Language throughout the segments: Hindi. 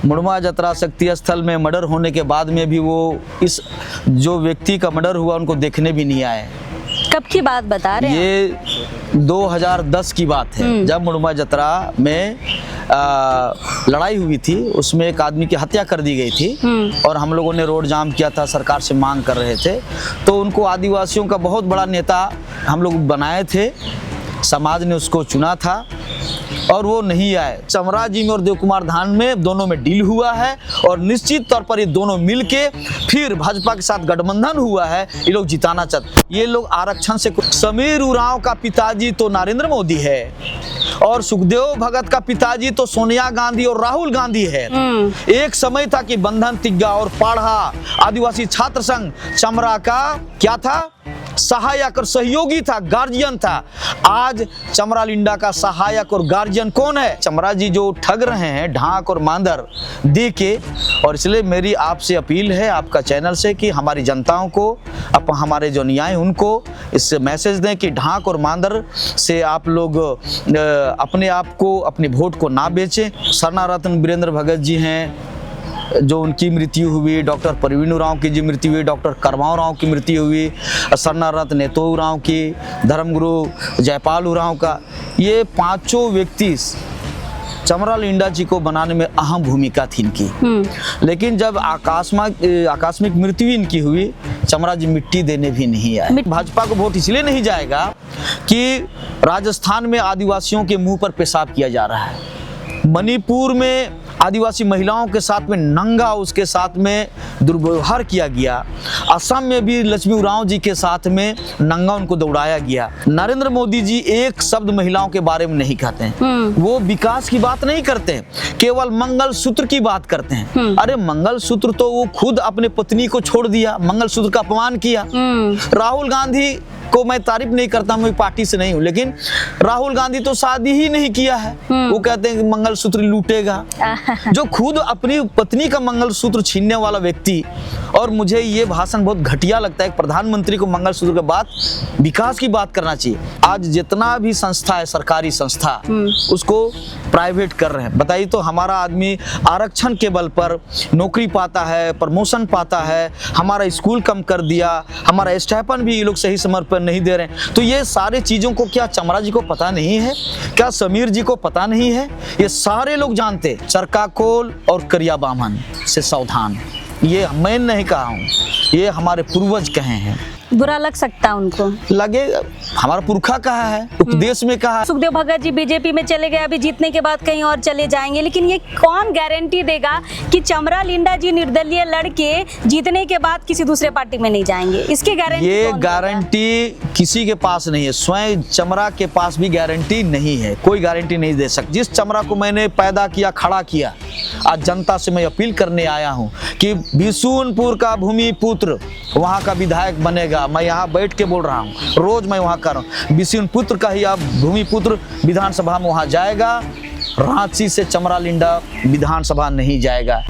मुड़मा जतरा शक्ति स्थल में मर्डर होने के बाद में भी वो इस जो व्यक्ति का मर्डर हुआ उनको देखने भी नहीं आए। कब की बात बता रहे हैं? ये 2010 की बात है, जब मुड़मा जतरा में लड़ाई हुई थी, उसमें एक आदमी की हत्या कर दी गई थी और हम लोगों ने रोड जाम किया था, सरकार से मांग कर रहे थे। तो उनको आदिवासियों का बहुत बड़ा नेता हम लोग बनाए थे, समाज ने उसको चुना था और वो नहीं आए। चमरा जी में और देव कुमार धान में दोनों में डील हुआ है और निश्चित तौर पर ये दोनों मिलके फिर भाजपा के साथ गठबंधन हुआ है, ये लोग जिताना चाहते। ये लोग आरक्षण से, समीर उरांव का पिताजी तो नरेंद्र मोदी है और सुखदेव भगत का पिताजी तो सोनिया गांधी और राहुल गांधी है। एक समय था कि बंधन तिग्गा और पाढ़ा आदिवासी छात्र संघ चमरा का क्या था, सहायक और सहयोगी था, गार्जियन था। आज चमरा लिंडा का सहायक और गार्जियन कौन है? चमरा जी जो ठग रहे हैं ढाक और मांदर दे के। और इसलिए मेरी आपसे अपील है, आपका चैनल से, कि हमारी जनताओं को, हमारे जो न्याय उनको इससे मैसेज दें कि ढाक और मांदर से आप लोग अपने आप को, अपने वोट को ना बेचें। सरना रत्न वीरेंद्र भगत जी हैं जो उनकी मृत्यु हुई, डॉक्टर परवीन उरांव की जी मृत्यु हुई, डॉक्टर करमाव उरांव की मृत्यु हुई, सरना रत्न नेतो उरांव की, धर्मगुरु जयपाल उरांव का, ये पांचों व्यक्ति चमरा लिंडा जी को बनाने में अहम भूमिका थी इनकी। लेकिन जब आकस्मिक मृत्यु इनकी हुई, चमरा जी मिट्टी देने भी नहीं आए। भाजपा को वोट इसलिए नहीं जाएगा कि राजस्थान में आदिवासियों के मुंह पर पेशाब किया जा रहा है, मणिपुर में आदिवासी महिलाओं के साथ में नंगा उसके साथ में दुर्व्यवहार किया गया, असम में भी लक्ष्मी उरांव जी के साथ में नंगा उनको दौड़ाया गया। नरेंद्र मोदी जी एक शब्द महिलाओं के बारे में नहीं कहते हैं, वो विकास की बात नहीं करते हैं, केवल मंगलसूत्र की बात करते हैं। अरे मंगलसूत्र तो वो खुद अपने पत्नी को छोड़ दिया, मंगलसूत्र का अपमान किया। राहुल गांधी को मैं तारीफ नहीं करता, मैं पार्टी से नहीं हूँ, लेकिन राहुल गांधी तो शादी ही नहीं किया है, वो कहते हैं कि मंगलसूत्र लूटेगा। जो खुद अपनी पत्नी का मंगलसूत्र छीनने वाला व्यक्ति। और मुझे ये भाषण बहुत घटिया लगता है, प्रधानमंत्री को मंगलसूत्र के बाद विकास की बात करना चाहिए। आज जितना भी संस्था है, सरकारी संस्था, उसको प्राइवेट कर रहे हैं। बताइए तो, हमारा आदमी आरक्षण के बल पर नौकरी पाता है, प्रमोशन पाता है, हमारा स्कूल कम कर दिया, हमारा स्टाइपेंड भी ये लोग सही समय पर नहीं दे रहे हैं। तो ये सारे चीजों को क्या चमरा जी को पता नहीं है? क्या समीर जी को पता नहीं है? ये सारे लोग जानते। चरकाकोल और करिया बामन से सावधान, ये मैं नहीं कहा हूँ, ये हमारे पूर्वज कहे हैं। बुरा लग सकता है उनको, लगे, हमारा पुरखा कहा है, उपदेश में कहा। सुखदेव भगत जी बीजेपी में चले गए, अभी जीतने के बाद कहीं और चले जाएंगे, लेकिन ये कौन गारंटी देगा कि चमरा लिंडा जी निर्दलीय लड़के जीतने के बाद किसी दूसरे पार्टी में नहीं जाएंगे? इसकी गारंटी, ये गारंटी किसी के पास नहीं है, स्वयं चमरा के पास भी गारंटी नहीं है, कोई गारंटी नहीं दे सकती। जिस चमरा को मैंने पैदा किया, खड़ा किया, आज जनता से मैं अपील करने आया हूँ कि बिशुनपुर का भूमि पुत्र वहाँ का विधायक बनेगा। मैं यहाँ बैठ के बोल रहा हूँ, रोज मैं वहाँ कर रहा हूँ, बिशुनपुर का ही अब भूमिपुत्र विधानसभा में वहाँ जाएगा। रांची से चमरा लिंडा विधानसभा नहीं जाएगा।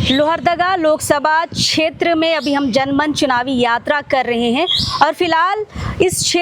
लोहरदगा लोकसभा क्षेत्र में अभी हम जनमंच चुनावी यात्रा कर रहे हैं और फिलहाल इस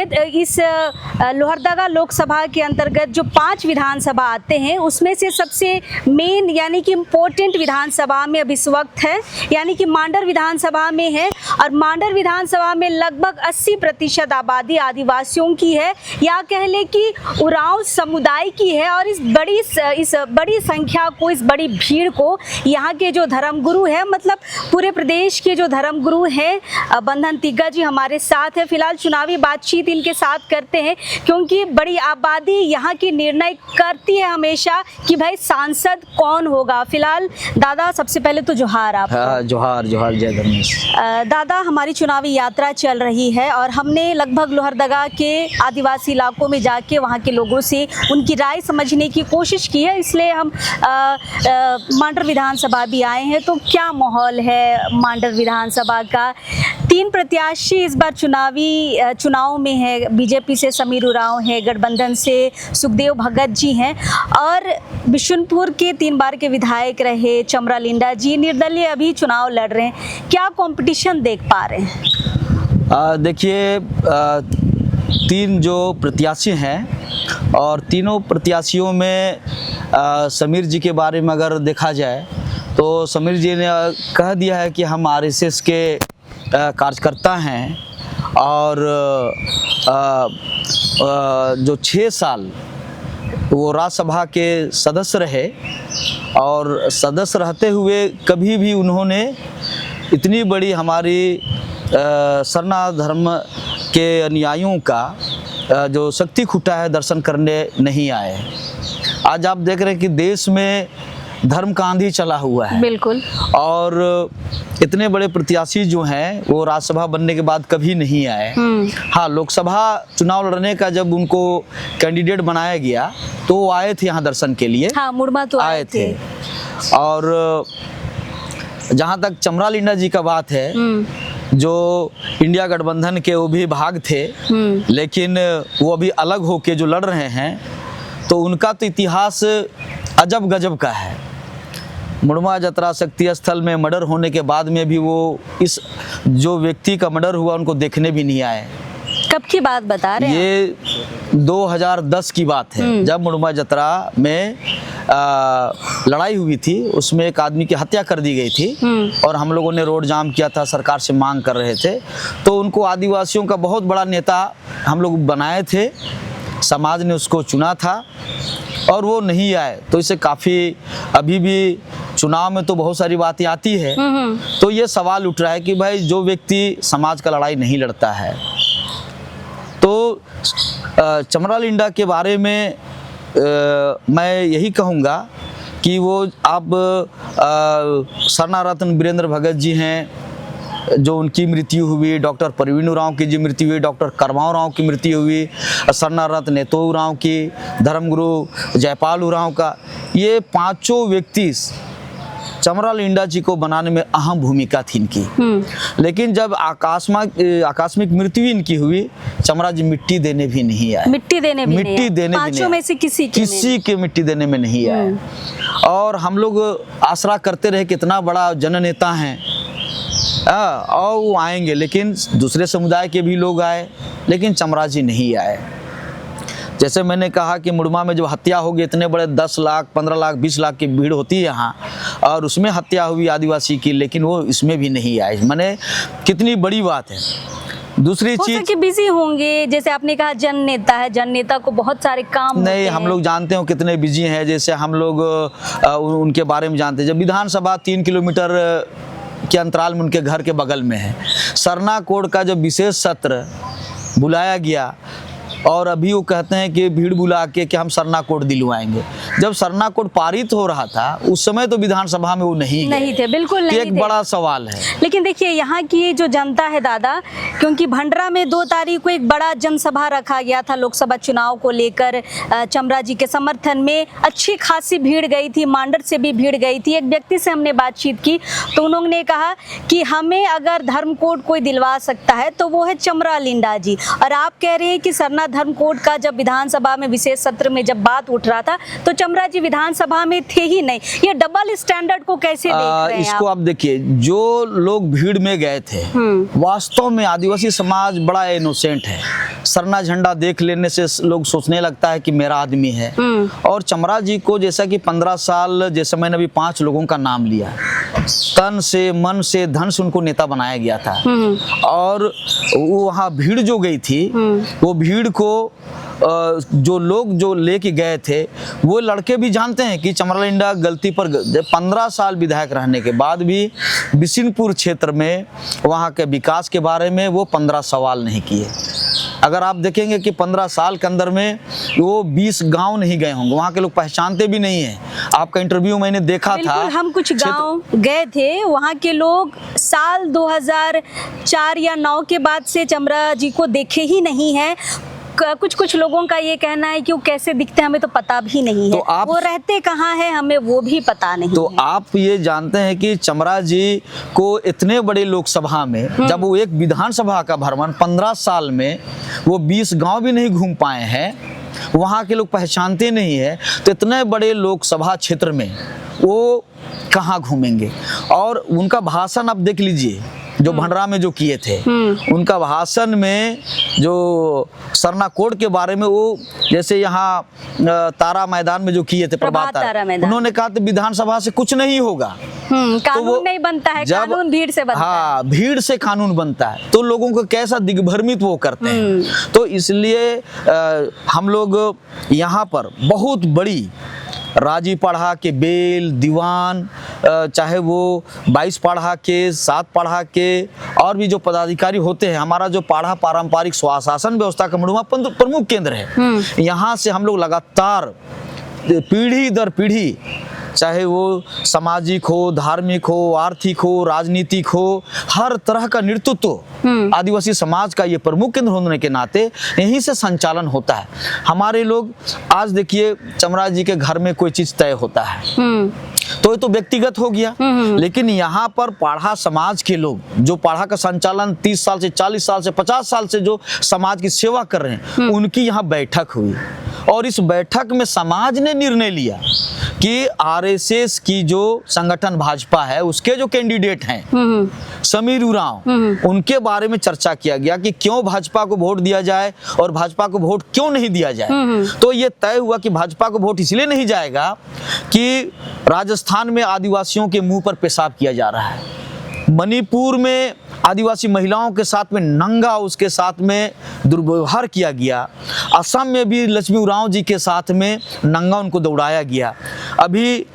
लोहरदगा लोकसभा के अंतर्गत जो 5 विधानसभा आते हैं उसमें से सबसे मेन यानी कि इम्पोर्टेंट विधानसभा में अभी इस वक्त है, यानी कि मांडर विधानसभा में है। और मांडर विधानसभा में लगभग 80% आबादी आदिवासियों की है, या कह ले कि उरांव समुदाय की है। और इस बड़ी संख्या को, इस बड़ी भीड़ को यहाँ के जो धर्मगुरु है, मतलब पूरे प्रदेश के जो धर्मगुरु हैं, बंधन तिग्गा जी हमारे साथ है। फिलहाल चुनावी बातचीत इनके साथ करते हैं, क्योंकि बड़ी आबादी यहाँ की निर्णय करती है हमेशा कि भाई सांसद कौन होगा। फिलहाल दादा, सबसे पहले तो जोहार आप। जोहार जोहार, जय धर्मेश। दादा, हमारी चुनावी यात्रा चल रही है और हमने लगभग लोहरदगा के आदिवासी इलाकों में जाके वहाँ के लोगों से उनकी राय समझने की कोशिश की है, इसलिए हम मांडर विधानसभा भी आए हैं। तो क्या माहौल है मांडर विधानसभा का? तीन प्रत्याशी इस बार चुनाव में है। बीजेपी से समीर उरांव है, गठबंधन से सुखदेव भगत जी हैं और बिशुनपुर के 3 बार के विधायक रहे चमरा लिंडा जी निर्दलीय अभी चुनाव लड़ रहे हैं। क्या कंपटीशन देख पा रहे हैं? देखिए, 3 जो प्रत्याशी हैं और तीनों प्रत्याशियों में समीर जी के बारे में अगर देखा जाए तो समीर जी ने कह दिया है कि हम आरएसएस के कार्यकर्ता हैं और जो 6 साल वो राज्यसभा के सदस्य रहे और सदस्य रहते हुए कभी भी उन्होंने इतनी बड़ी हमारी सनातन धर्म के अनुयायियों का जो शक्ति खुटा है दर्शन करने नहीं आए। आज आप देख रहे हैं कि देश में धर्म का आंधी चला हुआ है। बिल्कुल। और इतने बड़े प्रत्याशी जो हैं वो राज्यसभा बनने के बाद कभी नहीं आए। हाँ, लोकसभा चुनाव लड़ने का जब उनको कैंडिडेट बनाया गया तो वो आए थे यहाँ दर्शन के लिए। हाँ, मुड़मा तो आए थे। और जहाँ तक चमरा लिंडा जी का बात है, जो इंडिया गठबंधन के वो भी भाग थे, लेकिन वो अभी अलग होके जो लड़ रहे हैं तो उनका तो इतिहास अजब गजब का है। मुड़मा जतरा शक्ति स्थल में मर्डर होने के बाद में भी वो इस जो व्यक्ति का मर्डर हुआ उनको देखने भी नहीं आए। कब की बात बता रहे हैं? ये 2010 की बात है, जब मुड़मा जतरा में लड़ाई हुई थी। उसमें एक आदमी की हत्या कर दी गई थी और हम लोगों ने रोड जाम किया था, सरकार से मांग कर रहे थे। तो उनको आदिवासियों का बहुत बड़ा नेता हम लोग बनाए थे, समाज ने उसको चुना था और वो नहीं आए। तो इससे काफ़ी अभी भी चुनाव में तो बहुत सारी बातें आती है। तो ये सवाल उठ रहा है कि भाई जो व्यक्ति समाज का लड़ाई नहीं लड़ता है, तो चमरा लिंडा के बारे में मैं यही कहूँगा कि वो आप सरनारत्न वीरेंद्र भगत जी हैं, जो उनकी मृत्यु हुई, डॉक्टर परवीन उरांव की जी मृत्यु हुई, डॉक्टर करमाव उरांव की मृत्यु हुई, सरनारत्न नेतो उरांव की, धर्मगुरु जयपाल उरांव का, ये 5 व्यक्ति चमरा लिंडा जी को बनाने में अहम भूमिका थी इनकी। लेकिन जब आकस्मिक मृत्यु इनकी हुई, चमरा जी मिट्टी देने भी नहीं आए। मिट्टी देने भी पांचों में से किसी के मिट्टी देने में नहीं आए। और हम लोग आसरा करते रहे कितना बड़ा जननेता हैं और वो आएंगे, लेकिन दूसरे समुदाय के भी लोग आए, लेकिन चमरा जी नहीं आए। जैसे मैंने कहा कि मुड़मा में जो हत्या होगी, इतने बड़े 10 लाख 15 लाख 20 लाख की भीड़ होती है यहाँ, और उसमें हत्या हुई आदिवासी की, लेकिन वो इसमें भी नहीं आए। माने कितनी बड़ी बात है। दूसरी चीज कि बिजी होंगे, जैसे आपने कहा जन नेता है, जन नेता को बहुत सारे काम नहीं, हम लोग जानते हो कितने बिजी हैं। जैसे हम लोग उनके बारे में जानते हैं, जब विधानसभा 3 किलोमीटर के अंतराल में उनके घर के बगल में है। सरना कोड का जब विशेष सत्र बुलाया गया और अभी वो कहते हैं कि भीड़ बुला के कि हम सरना कोड दिलवाएंगे। जब सरना कोड पारित हो रहा था उस समय तो विधानसभा में वो नहीं थे, बिल्कुल नहीं थे। एक बड़ा सवाल है। लेकिन देखिए यहाँ की जो जनता है दादा, क्योंकि भंडरा में 2 तारीख को एक बड़ा जनसभा रखा गया था लोकसभा चुनाव को लेकर, चमरा जी के समर्थन में अच्छी खासी भीड़ गई थी, मांडर से भी भीड़ गई थी। एक व्यक्ति से हमने बातचीत की तो उन्होंने कहा कि हमें अगर धर्म कोड कोई दिलवा सकता है तो वो है चमरा लिंडा जी। और आप कह रहे हैं कि सरना धर्म कोड का जब विधानसभा में विशेष सत्र में जब बात उठ रहा था तो चमरा जी विधानसभा में थे ही नहीं। ये डबल स्टैंडर्ड को कैसे देख रहे हैं इसको आप देखिए, जो लोग भीड़ में गए थे वास्तव में आदिवासी समाज बड़ा इनोसेंट है। सरना झंडा देख लेने से लोग सोचने लगता है कि मेरा आदमी है। और चमरा जी को जैसा कि 15 साल, जैसे मैंने अभी 5 लोगों का नाम लिया, तन से मन से धन से उनको नेता बनाया गया था। और वो वहाँ भीड़ जो गई थी, वो भीड़ को जो लोग जो लेके गए थे वो लड़के भी जानते हैं कि चमरा लिंडा गलती पर 15 साल विधायक रहने के बाद भी बिशुनपुर क्षेत्र में वहाँ के विकास के बारे में वो 15 सवाल नहीं किए। अगर आप देखेंगे कि 15 साल के अंदर में वो 20 गांव नहीं गए होंगे, वहाँ के लोग पहचानते भी नहीं हैं। आपका इंटरव्यू मैंने देखा था, हम कुछ गांव गए थे, वहाँ के लोग साल 2004 या 9 के बाद से चमरा जी को देखे ही नहीं है। कुछ कुछ लोगों का ये कहना है कि वो कैसे दिखते हैं हमें तो पता भी नहीं है, तो वो रहते कहाँ हैं हमें वो भी पता नहीं तो है। आप ये जानते हैं कि चमरा जी को इतने बड़े लोकसभा में जब वो एक विधानसभा का भ्रमण 15 साल में वो 20 गांव भी नहीं घूम पाए हैं, वहाँ के लोग पहचानते नहीं है, तो इतने बड़े लोकसभा क्षेत्र में वो कहाँ घूमेंगे। और उनका भाषण आप देख लीजिए जो भंडरा में जो किए थे, उनका भाषण में जो सरना कोड के बारे में, वो जैसे यहाँ तारा मैदान में जो किए थे, प्रभात तारा, उन्होंने कहा तो विधानसभा से कुछ नहीं होगा, कानून नहीं बनता है, कानून भीड़ से बनता है। हाँ, भीड़ से कानून बनता है, तो लोगों को कैसा दिग्भ्रमित वो करते हैं। तो इसलिए हम लोग यहाँ पर बहुत बड़ी राजी पढ़ा के बेल दीवान, चाहे वो 22 पढ़ा के, 7 पढ़ा के, और भी जो पदाधिकारी होते हैं, हमारा जो पाढ़ा पारंपरिक स्वशासन व्यवस्था का मड़ुआ प्रमुख केंद्र है। यहाँ से हम लोग लगातार पीढ़ी दर पीढ़ी, चाहे वो सामाजिक हो, धार्मिक हो, आर्थिक हो, राजनीतिक हो, हर तरह का नेतृत्व आदिवासी समाज का ये प्रमुख केंद्र होने के नाते यहीं से संचालन होता है। हमारे लोग आज देखिए चमरा जी के घर में कोई चीज तय होता है तो ये तो व्यक्तिगत हो गया, लेकिन यहाँ पर पाढ़ा समाज के लोग जो पाढ़ा का संचालन 30 साल से 40 साल से 50 साल से जो समाज की सेवा कर रहे हैं, उनकी यहाँ बैठक हुई और इस बैठक में समाज ने निर्णय लिया कि आरएसएस की जो संगठन भाजपा है उसके जो कैंडिडेट हैं समीर उरांव, उनके बारे में चर्चा किया गया कि क्यों भाजपा को वोट दिया जाए और भाजपा को वोट क्यों नहीं दिया जाए। तो ये तय हुआ कि भाजपा को वोट इसलिए नहीं जाएगा कि राजस्थान में आदिवासियों के मुंह पर पेशाब किया जा रहा है, मणिपुर में आदिवासी महिलाओं के साथ में नंगा उसके साथ में दुर्व्यवहार किया गया, असम में भी लक्ष्मी उरांव जी के साथ में नंगा उनको दौड़ाया गया। अभी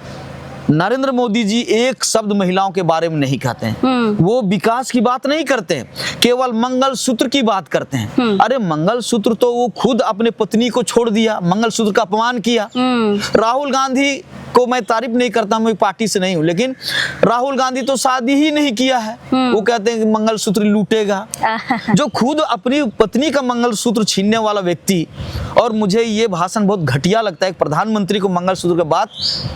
नरेंद्र मोदी जी एक शब्द महिलाओं के बारे में नहीं कहते हैं, वो विकास की बात नहीं करते हैं, केवल मंगलसूत्र की बात करते हैं। अरे मंगलसूत्र तो वो खुद अपने पत्नी को छोड़ दिया, मंगलसूत्र का अपमान किया। राहुल गांधी को मैं तारीफ नहीं करता, मैं पार्टी से नहीं हूं, लेकिन राहुल गांधी तो शादी ही नहीं किया है, वो कहते हैं कि मंगलसूत्र लूटेगा। जो खुद अपनी पत्नी का मंगलसूत्र छीनने वाला व्यक्ति, और मुझे ये भाषण बहुत घटिया लगता है। प्रधानमंत्री को मंगलसूत्र के बाद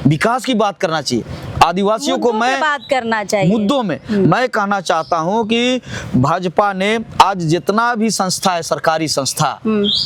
विकास की बात करना चाहिए, आदिवासियों को मैं बात करना चाहिए मुद्दों में। मैं कहना चाहता हूं कि भाजपा ने आज जितना भी संस्था है, सरकारी संस्था,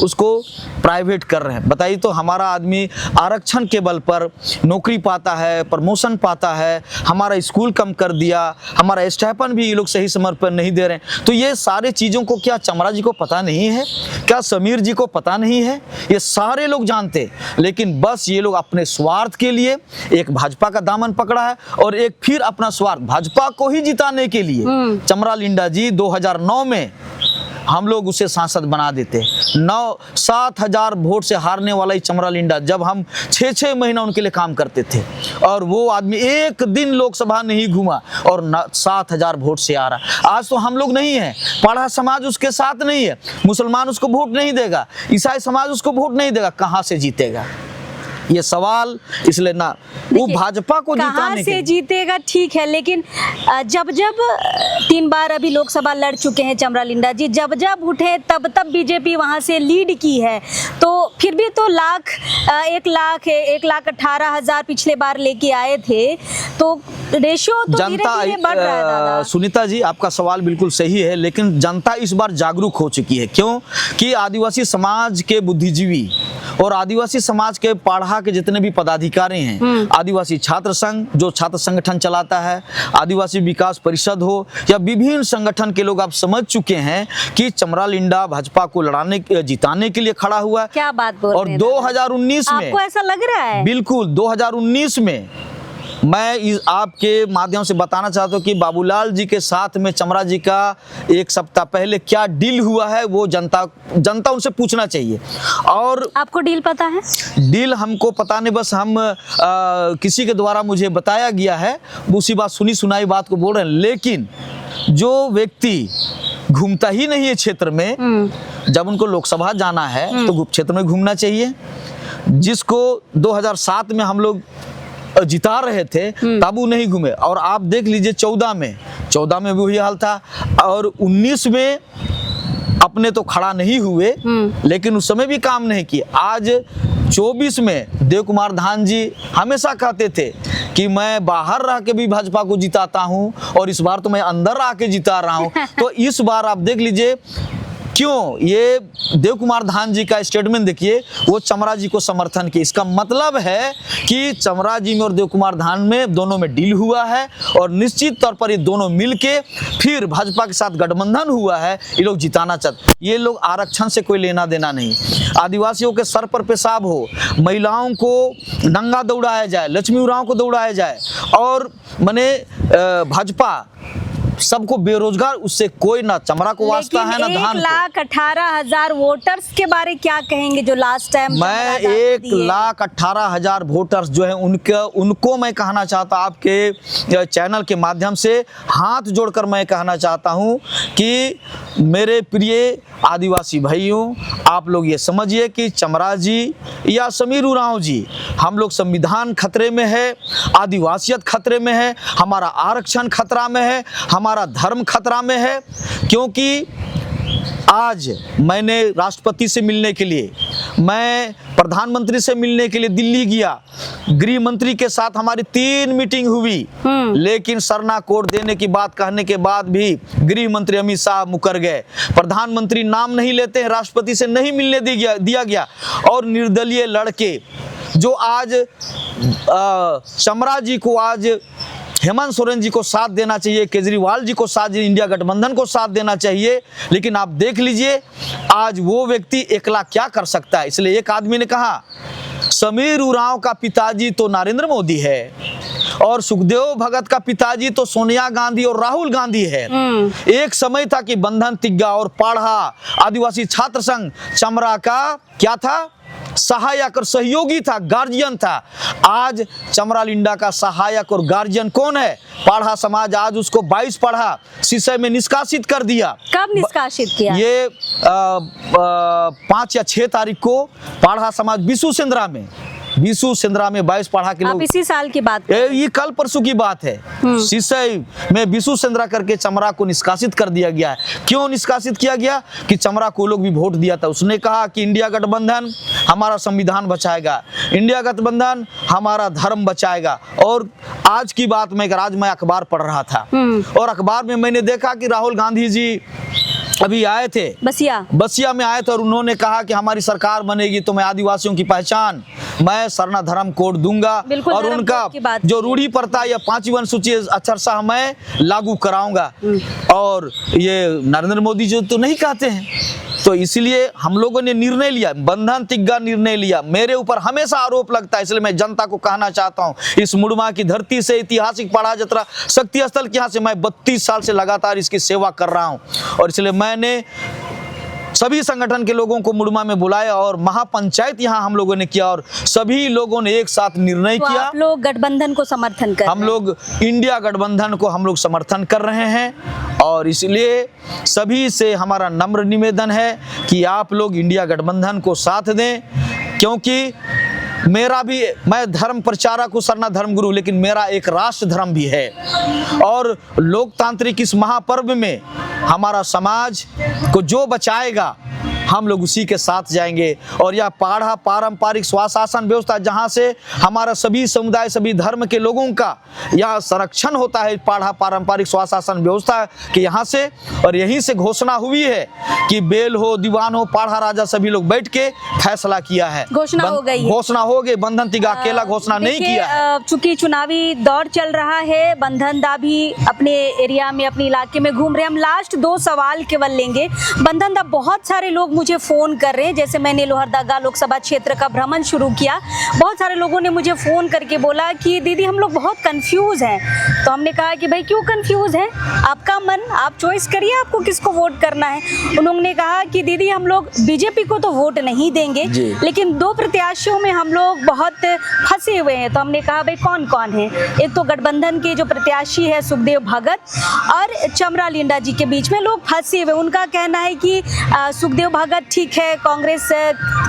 उसको प्राइवेट कर रहे हैं। बताइए तो हमारा आदमी आरक्षण के बल पर नौकरी पाता है, प्रमोशन पाता है, हमारा स्कूल कम कर दिया, हमारा स्टाइपेंड भी ये लोग सही समय पर नहीं दे रहे हैं। तो ये सारे चीजों को क्या चमरा जी को पता नहीं है? क्या समीर जी को पता नहीं है? ये सारे लोग जानते, लेकिन बस ये लोग अपने स्वार्थ के लिए एक भाजपा का दामन पकड़ा है और एक फिर अपना स्वार्थ भाजपा को ही जिताने के लिए। चमरा लिंडा जी 2009 में हम लोग उसे सांसद बना देते, 7 हजार वोट से हारने वाला ही चमरा लिंडा, जब हम 6 महीना उनके लिए काम करते थे और वो आदमी एक दिन लोकसभा नहीं घूमा और 7 हजार वोट से आ रहा। आज तो हम लोग नहीं है, पाढ़ा समाज उसके साथ नहीं है, मुसलमान उसको वोट नहीं देगा, ईसाई समाज उसको वोट नहीं देगा, कहाँ से जीतेगा? ये सवाल इसलिए ना वो भाजपा को कहाँ से जीतेगा, ठीक है, लेकिन जब 3 बार अभी लोकसभा लड़ चुके हैं चमरा लिंडा जी, जब उठे तब बीजेपी वहां से लीड की है, तो फिर भी तो 1,18,000 पिछले बार लेके आए थे, तो रेशियो तो धीरे-धीरे बढ़ रहा है दादा। सुनीता जी, आपका सवाल बिल्कुल सही है, लेकिन जनता इस बार जागरूक हो चुकी है। क्यों? कि आदिवासी समाज के बुद्धिजीवी और आदिवासी समाज के पाढ़ा के जितने भी पदाधिकारी हैं, आदिवासी छात्र संघ जो छात्र संगठन चलाता है, आदिवासी विकास परिषद हो या विभिन्न संगठन के लोग, आप समझ चुके हैं कि चमरा लिंडा भाजपा को जिताने के लिए खड़ा हुआ है। क्या बात बोल रहे हैं? और 2019 में आपको ऐसा लग रहा है? बिल्कुल 2019 में मैं आपके माध्यम से बताना चाहता हूँ कि बाबूलाल जी के साथ में चमरा जी का 1 सप्ताह पहले क्या डील हुआ है, वो जनता उनसे पूछना चाहिए। और आपको डील पता है? डील हमको पता नहीं, बस हम किसी के द्वारा मुझे बताया गया है, उसी बात सुनी सुनाई बात को बोल रहे हैं। लेकिन जो व्यक्ति घूमता ही नहीं है क्षेत्र में, जब उनको लोकसभा जाना है तो क्षेत्र में घूमना चाहिए। जिसको 2007 में हम लोग जिता रहे थे तब वो नहीं घूमे, और आप देख लीजिए 14 में भी वही हाल था, और 19 में अपने तो खड़ा नहीं हुए, लेकिन उस समय भी काम नहीं किए। आज 24 में देव कुमार धान जी हमेशा कहते थे कि मैं बाहर रह के भी भाजपा को जिताता हूं और इस बार तो मैं अंदर आके जिता रहा हूं। तो इस बार आप देख लीजिए क्यों ये देव कुमार धान जी का स्टेटमेंट देखिए, वो चमरा जी को समर्थन किए। इसका मतलब है कि चमरा जी में और देव कुमार धान में दोनों में डील हुआ है और निश्चित तौर पर ये दोनों मिलके फिर भाजपा के साथ गठबंधन हुआ है। ये लोग जिताना चाहते, ये लोग आरक्षण से कोई लेना देना नहीं। आदिवासियों के सर पर पेशाब हो, महिलाओं को नंगा दौड़ाया जाए, लक्ष्मी उरांव को दौड़ाया जाए और माने भाजपा सबको बेरोजगार, उससे कोई ना चमरा को वास्ता है ना धान को। 1,18,000 वोटर्स के बारे क्या कहेंगे जो लास्ट टाइम? मैं 1,18,000 वोटर्स जो है उनको मैं कहना चाहता, आपके चैनल के माध्यम से हाथ जोड़कर मैं कहना चाहता हूं कि मेरे प्रिय आदिवासी भाइयों, आप लोग ये समझिए कि चमरा जी या समीर उरांव जी, हम लोग संविधान खतरे में है, आदिवासियत खतरे में है, हमारा आरक्षण खतरा में है, हमारा धर्म खतरा में है। क्योंकि आज मैंने राष्ट्रपति से मिलने के लिए, मैं प्रधानमंत्री से मिलने के लिए दिल्ली गया, गृह मंत्री के साथ हमारी 3 मीटिंग हुई, लेकिन सरना कोड देने की बात कहने के बाद भी गृह मंत्री अमित शाह मुकर गए। प्रधानमंत्री नाम नहीं लेते हैं, राष्ट्रपति से नहीं मिलने दिया गया और निर्दलीय लड़के जो आज चमरा जी को, आज हेमंत सोरेन जी को साथ देना चाहिए, केजरीवाल जी को साथ, इंडिया गठबंधन को साथ देना चाहिए, लेकिन आप देख लीजिए आज वो व्यक्ति अकेला क्या कर सकता है। इसलिए एक आदमी ने कहा समीर उरांव का पिताजी तो नरेंद्र मोदी है और सुखदेव भगत का पिताजी तो सोनिया गांधी और राहुल गांधी है। एक समय था कि बंधन तिग्गा और पाढ़ा आदिवासी छात्र संघ चमरा का क्या था, सहायक और सहयोगी था, गार्जियन था। आज चमरा लिंडा का सहायक और गार्जियन कौन है? पाढ़ा समाज। आज उसको 22 पाढ़ा सिसई में निष्कासित कर दिया। कब निष्कासित किया? ये 5 या 6 तारीख को पाढ़ा समाज बिशु सेंद्रा में 22 पाढ़ा के लोग, इसी साल की बात, ये कल परसों की बात है, सिसई में बिशु सेंद्रा करके चमरा को निष्कासित कर दिया गया है। क्यों निष्कासित किया गया? कि चमरा को लोग भी वोट दिया था। उसने कहा कि इंडिया गठबंधन हमारा संविधान बचाएगा, इंडिया गठबंधन हमारा धर्म बचाएगा। और आज की बात मैं अखबार पढ़ रहा था और अखबार में मैंने देखा कि राहुल गांधी जी अभी आए थे, बसिया में आए थे और उन्होंने कहा कि हमारी सरकार बनेगी तो मैं आदिवासियों की पहचान, मैं सरना धर्म कोड दूंगा और उनका जो रूढ़ी प्रथा या 5वीं अनुसूची अक्षरशः मैं लागू कराऊंगा। और ये नरेंद्र मोदी जी तो नहीं कहते हैं। तो इसलिए हम लोगों ने निर्णय लिया, बंधन तिग्गा निर्णय लिया। मेरे ऊपर हमेशा आरोप लगता है, इसलिए मैं जनता को कहना चाहता हूं, इस मुड़मा की धरती से, ऐतिहासिक पाढ़ा जतरा शक्ति स्थल के यहाँ से मैं 32 साल से लगातार इसकी सेवा कर रहा हूं और इसलिए मैंने सभी संगठन के लोगों को मुड़मा में बुलाया और महापंचायत यहाँ हम लोगों ने किया और सभी लोगों ने एक साथ निर्णय किया। आप लोग गठबंधन को समर्थन कर, हम लोग इंडिया गठबंधन को हम लोग समर्थन कर रहे हैं और इसलिए सभी से हमारा नम्र निवेदन है कि आप लोग इंडिया गठबंधन को साथ दें। क्योंकि मेरा भी, मैं धर्म प्रचारक हूँ, सरना धर्म गुरु, लेकिन मेरा एक राष्ट्र धर्म भी है और लोकतांत्रिक इस महापर्व में हमारा समाज को जो बचाएगा हम लोग उसी के साथ जाएंगे। और यह पाढ़ा पारंपरिक स्वशासन व्यवस्था जहाँ से हमारा सभी समुदाय, सभी धर्म के लोगों का यह संरक्षण होता है, पाढ़ा पारंपरिक स्वशासन व्यवस्था के यहाँ से, और यहीं से घोषणा हुई है कि बेल हो, दीवान हो, पाढ़ा राजा सभी लोग बैठ के फैसला किया है। घोषणा हो गई, घोषणा हो गई। बंधन तिग्गा अकेला घोषणा नहीं किया है। चूंकि चुनावी दौर चल रहा है, बंधन दा भी अपने एरिया में, अपने इलाके में घूम रहे। हम लास्ट 2 सवाल केवल लेंगे। बंधन दा, बहुत सारे लोग मुझे फ़ोन कर रहे हैं, जैसे मैंने लोहरदगा लोकसभा क्षेत्र का भ्रमण शुरू किया, बहुत सारे लोगों ने मुझे फ़ोन करके बोला कि दीदी हम लोग बहुत कंफ्यूज हैं। तो हमने कहा कि भाई क्यों कंफ्यूज है, आपका मन, आप चॉइस करिए आपको किसको वोट करना है। उन्होंने कहा कि दीदी हम लोग बीजेपी को तो वोट नहीं देंगे, लेकिन 2 प्रत्याशियों में हम लोग बहुत फंसे हुए हैं। तो हमने कहा भाई कौन कौन है? एक तो गठबंधन के जो प्रत्याशी है सुखदेव भगत और चमरा लिंडा जी के बीच में लोग फंसे हुए। उनका कहना है कि सुखदेव भगत भगत ठीक है कांग्रेस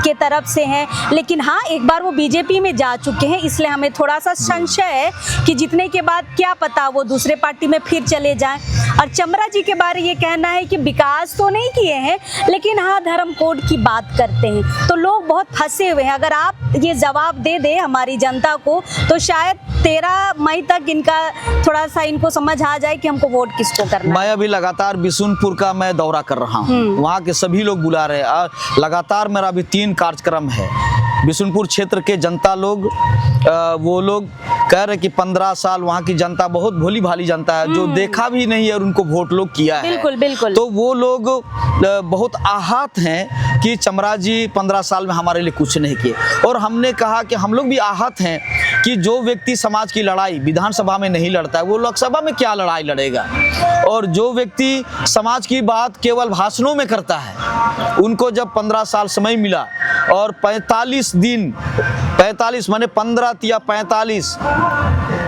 के तरफ से हैं, लेकिन हाँ एक बार वो बीजेपी में जा चुके हैं, इसलिए हमें थोड़ा सा संशय है कि जीतने के बाद क्या पता वो दूसरे पार्टी में फिर चले जाएं। और चमरा जी के बारे ये कहना है कि विकास तो नहीं किए हैं, लेकिन हाँ धर्म कोड की बात करते हैं। तो लोग बहुत फंसे हुए हैं। अगर आप ये जवाब दे दे हमारी जनता को तो शायद 13 मई तक इनका थोड़ा सा इनको समझ आ जाए कि हमको वोट किसको करना है। मैं अभी लगातार बिशुनपुर का मैं दौरा कर रहा हूँ, वहाँ के सभी लोग बुला रहे हैं। लगातार मेरा अभी 3 कार्यक्रम है। बिशुनपुर क्षेत्र के जनता लोग वो लोग कह रहे कि 15 साल वहाँ की जनता बहुत भोली भाली जनता है, जो देखा भी नहीं है और उनको वोट लोग किया है। बिल्कुल बिल्कुल। तो वो लोग बहुत आहत हैं कि चमरा जी 15 साल में हमारे लिए कुछ नहीं किए। और हमने कहा कि हम लोग भी आहत हैं कि जो व्यक्ति समाज की लड़ाई विधानसभा में नहीं लड़ता है वो लोकसभा में क्या लड़ाई लड़ेगा। और जो व्यक्ति समाज की बात केवल भाषणों में करता है, उनको जब 15 साल समय मिला और 45 दिन 45 माने 15 या 45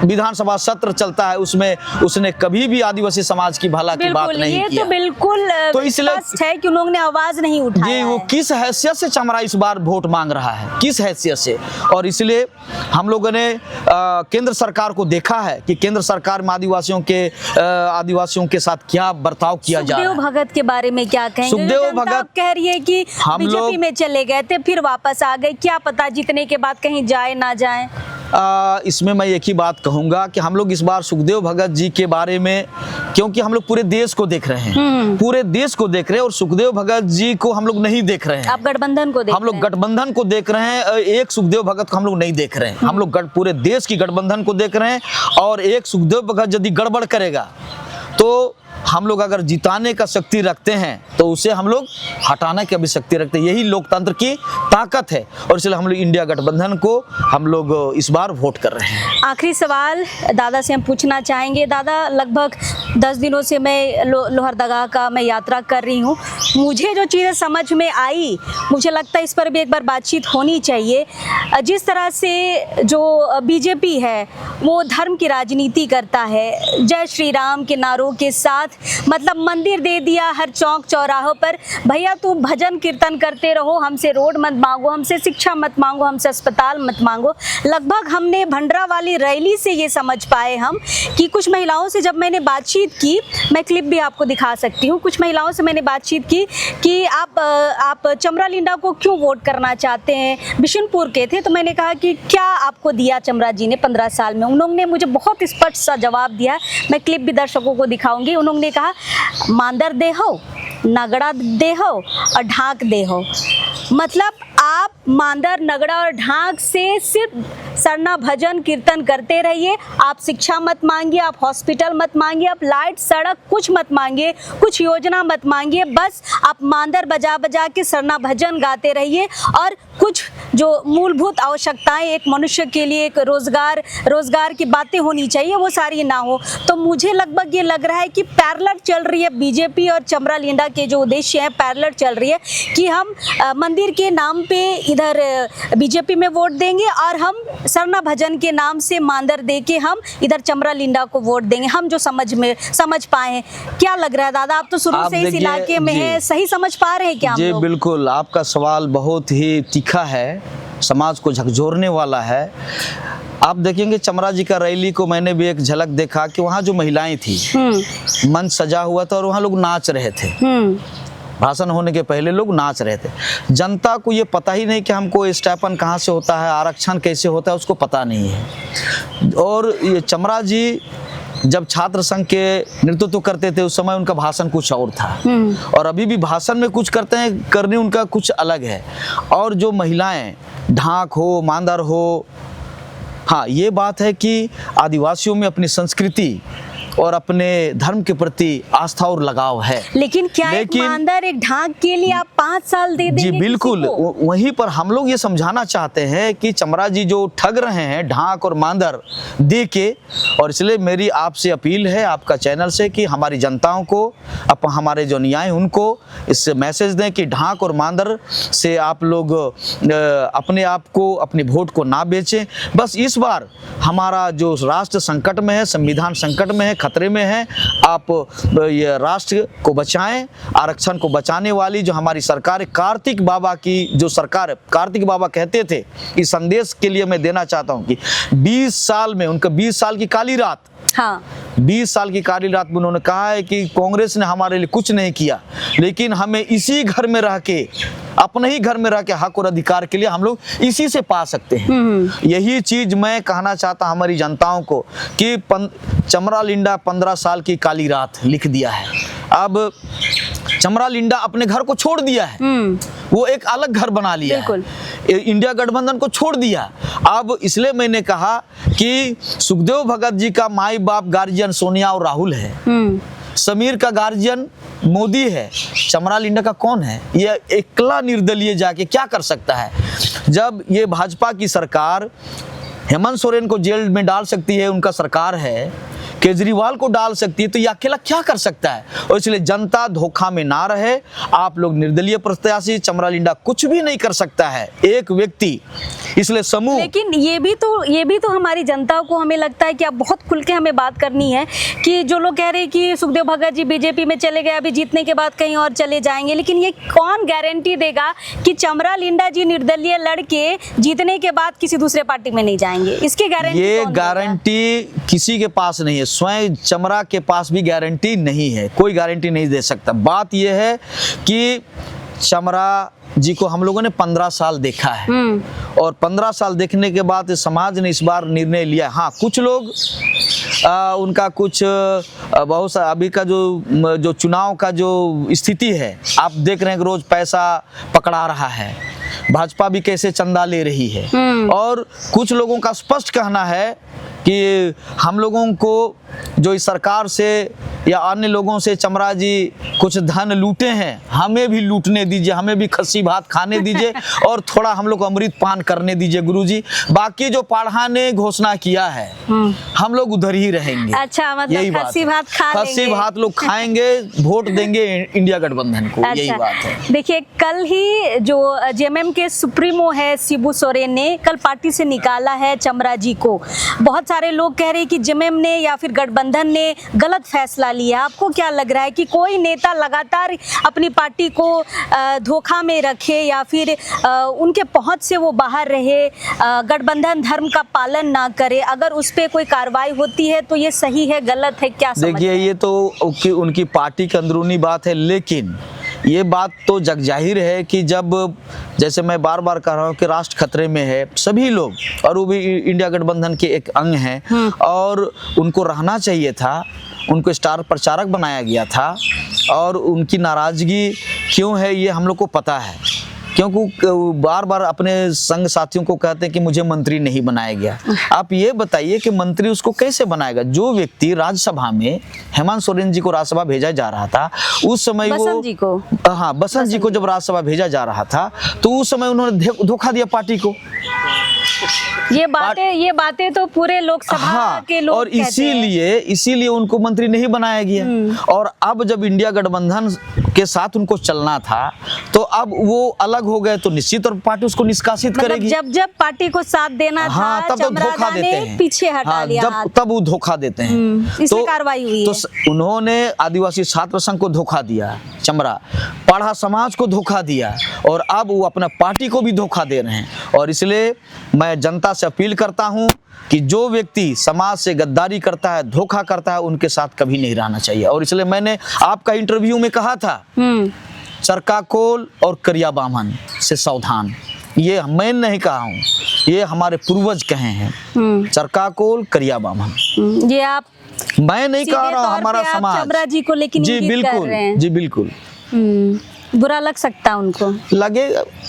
विधानसभा सत्र चलता है, उसमें उसने कभी भी आदिवासी समाज की भला की बात नहीं ये किया। तो बिल्कुल तो इसलिए स्पष्ट है कि उन्होंने आवाज नहीं उठाया जी, वो है। किस हैसियत से चमरा इस बार वोट मांग रहा है, किस हैसियत से। और इसलिए हम लोगों ने केंद्र सरकार को देखा है कि केंद्र सरकार में आदिवासियों के साथ क्या बर्ताव किया जा रहा है। सुखदेव भगत के बारे में क्या कहेंगे? सुखदेव जनता भगत कह रही है कि हम बीजेपी लोग में चले गए थे फिर वापस आ गए, क्या पता जीतने के बाद कहीं जाए ना जाए। इसमें मैं एक ही बात कहूंगा कि हम लोग इस बार सुखदेव भगत जी के बारे में, क्योंकि हम लोग पूरे देश को देख रहे हैं, पूरे देश को देख रहे हैं और सुखदेव भगत जी को हम लोग नहीं देख रहे हैं। आप गठबंधन को देख हम लोग गठबंधन को देख रहे हैं, एक सुखदेव भगत को हम लोग नहीं देख रहे हैं। हम लोग पूरे देश की गठबंधन को देख रहे हैं। और एक सुखदेव भगत यदि गड़बड़ करेगा तो हम लोग अगर जिताने का शक्ति रखते हैं तो उसे हम लोग हटाने की भी शक्ति रखते हैं। यही लोकतंत्र की ताकत है और इसलिए हम लोग इंडिया गठबंधन को हम लोग इस बार वोट कर रहे हैं। आखिरी सवाल दादा से हम पूछना चाहेंगे। दादा, लगभग 10 दिनों से मैं लोहरदगा का मैं यात्रा कर रही हूँ। मुझे जो चीज़ें समझ में आई, मुझे लगता है इस पर भी एक बार बातचीत होनी चाहिए। जिस तरह से जो बीजेपी है वो धर्म की राजनीति करता है, जय श्री राम के नारों के साथ, मतलब मंदिर दे दिया हर चौक चौराहों पर। भैया तू भजन कीर्तन करते रहो, हमसे रोड मत मांगो, हमसे शिक्षा मत मांगो, हमसे अस्पताल मत मांगो। लगभग हमने भंडरा वाली रैली से ये समझ पाए हम कि कुछ महिलाओं से जब मैंने बातचीत की, मैं क्लिप भी आपको दिखा सकती हूँ, कुछ महिलाओं से मैंने बातचीत की कि आप चमरा लिंडा को क्यों वोट करना चाहते हैं। बिशुनपुर के थे, तो मैंने कहा कि क्या आपको दिया चमरा जी ने 15 साल में। उन्होंने मुझे बहुत स्पष्ट सा जवाब दिया, मैं क्लिप भी दर्शकों को दिखाऊंगी। उन्होंने कहा मांदर दे हो, नगड़ा दे हो और ढाक दे हो। मतलब आप मांदर, नगड़ा और ढाक से सिर्फ सरना भजन कीर्तन करते रहिए। आप शिक्षा मत मांगिए, आप हॉस्पिटल मत मांगिए, आप लाइट सड़क कुछ मत मांगिए, कुछ योजना मत मांगिए। बस आप मांदर बजा बजा के सरना भजन गाते रहिए और कुछ जो मूलभूत आवश्यकताएं एक मनुष्य के लिए, एक रोजगार की बातें होनी चाहिए, वो सारी ना हो। तो मुझे लगभग ये लग रहा है कि पैरेलल चल रही है बीजेपी और चमरा लिंडा के जो उद्देश्य हैं, पैरेलल चल रही है कि हम मंदिर के नाम पे इधर बीजेपी में वोट देंगे और हम सरना भजन के नाम से मांदर दे के हम इधर चमरा लिंडा को वोट देंगे। हम जो समझ पाए हैं। क्या लग रहा है दादा, आप तो शुरू से इस इलाके में हैं, सही समझ पा रहे हैं क्या? जी बिल्कुल, आपका सवाल बहुत ही तीखा है, समाज को झकझोरने वाला है। आप देखेंगे चमरा जी का रैली को मैंने भी एक झलक देखा कि वहाँ जो महिलाएं थी, मंच सजा हुआ था और वहाँ लोग नाच रहे थे। भाषण होने के पहले लोग नाच रहे थे। जनता को ये पता ही नहीं कि हमको स्टाइपेंड कहाँ से होता है, आरक्षण कैसे होता है, उसको पता नहीं है। और ये चमरा जी जब छात्र संघ के नेतृत्व करते थे उस समय उनका भाषण कुछ और था और अभी भी भाषण में कुछ करते हैं, करने उनका कुछ अलग है। और जो महिलाएं ढाक हो, मांदर हो, हाँ ये बात है कि आदिवासियों में अपनी संस्कृति और अपने धर्म के प्रति आस्था और लगाव है। लेकिन क्या एक मांदर, एक ढाक के लिए आप 5 साल दे देंगे? जी बिल्कुल, वहीं पर हम लोग ये समझाना चाहते हैं कि चमरा जी जो ठग रहे हैं ढाक और मांदर दे के, और इसलिए मेरी आपसे अपील है आपका चैनल से कि हमारी जनताओं को, हमारे जो न्याय उनको इस मैसेज दें कि ढाक और मांदर से आप लोग अपने आप को, अपने वोट को ना बेचें। बस इस बार हमारा जो राष्ट्र संकट में है, संविधान संकट में है, खतरे में हैं। आप ये राष्ट्र को बचाएं, आरक्षण को बचाने वाली जो हमारी सरकार है, कार्तिक बाबा की जो सरकार है, कार्तिक बाबा कहते थे, इस संदेश के लिए मैं देना चाहता हूं कि 20 साल में उनका 20 साल की काली रात, हाँ 20 साल की काली रात में उन्होंने कहा है कि कांग्रेस ने हमारे लिए कुछ नहीं किया, लेकिन हमें इसी घर में रह के, अपने ही घर में रह के हक और अधिकार के लिए हम लोग इसी से पा सकते हैं। यही चीज मैं कहना चाहता हमारी जनताओं को कि चमरा लिंडा 15 साल की काली रात लिख दिया है। अब चमरा लिंडा अपने घर को छोड़ दिया है, वो एक अलग घर बना लिया है, इंडिया गठबंधन को छोड़ दिया। अब इसलिए मैंने कहा कि सुखदेव भगत जी का माई बाप गार्जियन सोनिया और राहुल है, समीर का गार्जियन मोदी है, चमरा लिंडा का कौन है? ये एकला निर्दलीय जाके क्या कर सकता है? जब ये भाजपा की सरकार हेमंत सोरेन को जेल में डाल सकती है, उनका सरकार है, केजरीवाल को डाल सकती है, तो ये अकेला क्या कर सकता है? और इसलिए जनता धोखा में ना रहे। आप लोग निर्दलीय प्रत्याशी चमरा लिंडा कुछ भी नहीं कर सकता है, एक व्यक्ति, इसलिए समूह। लेकिन ये भी तो हमारी जनता को, हमें लगता है कि अब बहुत खुल के हमें बात करनी है कि जो लोग कह रहे हैं कि सुखदेव भगत जी बीजेपी में चले गए, अभी जीतने के बाद कहीं और चले जाएंगे, लेकिन ये कौन गारंटी देगा कि चमरा लिंडा जी निर्दलीय लड़के जीतने के बाद किसी दूसरे पार्टी में नहीं जाएंगे? इसकी गारंटी ये गारंटी किसी के पास नहीं है, स्वयं चमरा के पास भी गारंटी नहीं है, कोई गारंटी नहीं दे सकता। बात यह है कि चमरा जी को हम लोगों ने 15 साल देखा है, और 15 साल देखने के बाद समाज ने इस बार निर्णय लिया। हाँ, कुछ लोग उनका कुछ बहुत सा अभी का जो चुनाव का जो स्थिति है, आप देख रहे हैं कि रोज पैसा पकड़ा रहा है, भाजपा भी कैसे चंदा ले रही है, और कुछ लोगों का स्पष्ट कहना है कि हम लोगों को जो इस सरकार से या अन्य लोगों से चमरा जी कुछ धन लूटे हैं, हमें भी लूटने दीजिए, हमें भी खस्सी भात खाने दीजिए और थोड़ा हम लोग अमृत पान करने दीजिए गुरुजी। बाकी जो पाढ़ा ने घोषणा किया है हम लोग उधर ही रहेंगे। अच्छा, मतलब खस्सी भात खा लेंगे, खस्सी भात लोग खाएंगे, वोट देंगे इंडिया गठबंधन को। अच्छा, यही बात है। देखिए, कल ही जो जेएमएम के सुप्रीमो है शिबू सोरेन ने कल पार्टी से निकाला है चमरा जी को। बहुत सारे लोग कह रहे हैं कि जेएमएम ने या फिर गठबंधन ने गलत फैसला लिया। आपको क्या लग रहा है कि कोई नेता लगातार अपनी पार्टी को धोखा में रखे या फिर उनके पहुंच से वो बाहर रहे, गठबंधन धर्म का पालन ना करे, अगर उस पर कोई कार्रवाई होती है तो ये सही है, गलत है, क्या समझते हैं? देखिए, ये तो उनकी पार्टी की अंदरूनी बात है, लेकिन ये बात तो जग जाहिर है कि जब, जैसे मैं बार बार कह रहा हूँ कि राष्ट्र खतरे में है, सभी लोग, और वो भी इंडिया गठबंधन के एक अंग हैं, और उनको रहना चाहिए था, उनको स्टार प्रचारक बनाया गया था, और उनकी नाराजगी क्यों है ये हम लोग को पता है, क्योंकि बार बार अपने संग साथियों को कहते हैं कि मुझे मंत्री नहीं बनाया गया। आप ये बताइए कि मंत्री उसको कैसे बनाएगा? जो व्यक्ति राज्यसभा में हेमंत सोरेन जी को राज्यसभा भेजा जा रहा था, उस समय बसंत जी को, हाँ, बसंत जी को जब राज्यसभा भेजा जा रहा था तो उस समय उन्होंने धोखा दिया पार्टी को। ये बातें तो पूरे लोकसभा के लोग और इसीलिए उनको मंत्री नहीं बनाया गया। और अब जब इंडिया गठबंधन के साथ उनको चलना था तो अब वो अलग हो गए, तो निश्चित तौर पार्टी उसको निष्कासित करेगी। जब पार्टी को साथ देना था, तब तो धोखा देते हैं, पीछे हटा लिया, तब वो धोखा देते हैं। इसलिए कार्रवाई हुई है। तो उन्होंने आदिवासी छात्र संघ को धोखा दिया, चमरा पाढ़ा समाज को धोखा दिया, और अब वो अपना पार्टी को भी धोखा दे रहे हैं। और इसलिए मैं जनता से अपील करता हूं कि जो व्यक्ति समाज से गद्दारी करता है, धोखा करता है, उनके साथ कभी नहीं रहना चाहिए। और इसलिए मैंने आपका इंटरव्यू में कहा था, चरकाकोल और करिया बामन से सावधान। ये मैं नहीं कहा हूँ, ये हमारे पूर्वज कहे हैं, चरकाकोल करिया बामन। ये आप, मैं नहीं कह रहा हूँ, हमारा समाज चमरा जी को लेकिन जी बिल्कुल, जी बिल्कुल। बुरा लग सकता है उनको, लगे,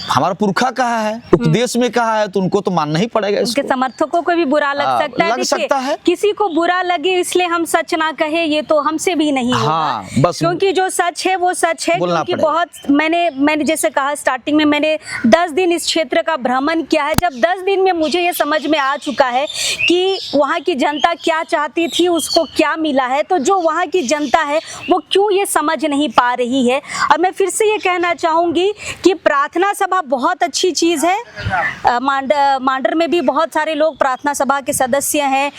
हमारा पुरखा कहा है, उपदेश में कहा है, तो उनको तो मानना ही पड़ेगा। उनके समर्थकों को भी बुरा लग सकता है। किसी को बुरा लगे इसलिए हम सच ना कहे, ये तो हमसे भी नहीं होगा, बस, क्योंकि जो सच है वो सच है। क्योंकि बहुत मैंने जैसे कहा स्टार्टिंग में, मैंने 10 दिन इस क्षेत्र का भ्रमण किया है। जब 10 दिन में मुझे ये समझ में आ चुका है कि वहाँ की जनता क्या चाहती थी, उसको क्या मिला है, तो जो वहाँ की जनता है वो क्यों ये समझ नहीं पा रही है। और मैं फिर से ये कहना चाहूँगी कि प्रार्थना सभा बहुत अच्छी चीज़ है। मांडर में भी बहुत सारे लोग प्रार्थना सभा के सदस्य हैं,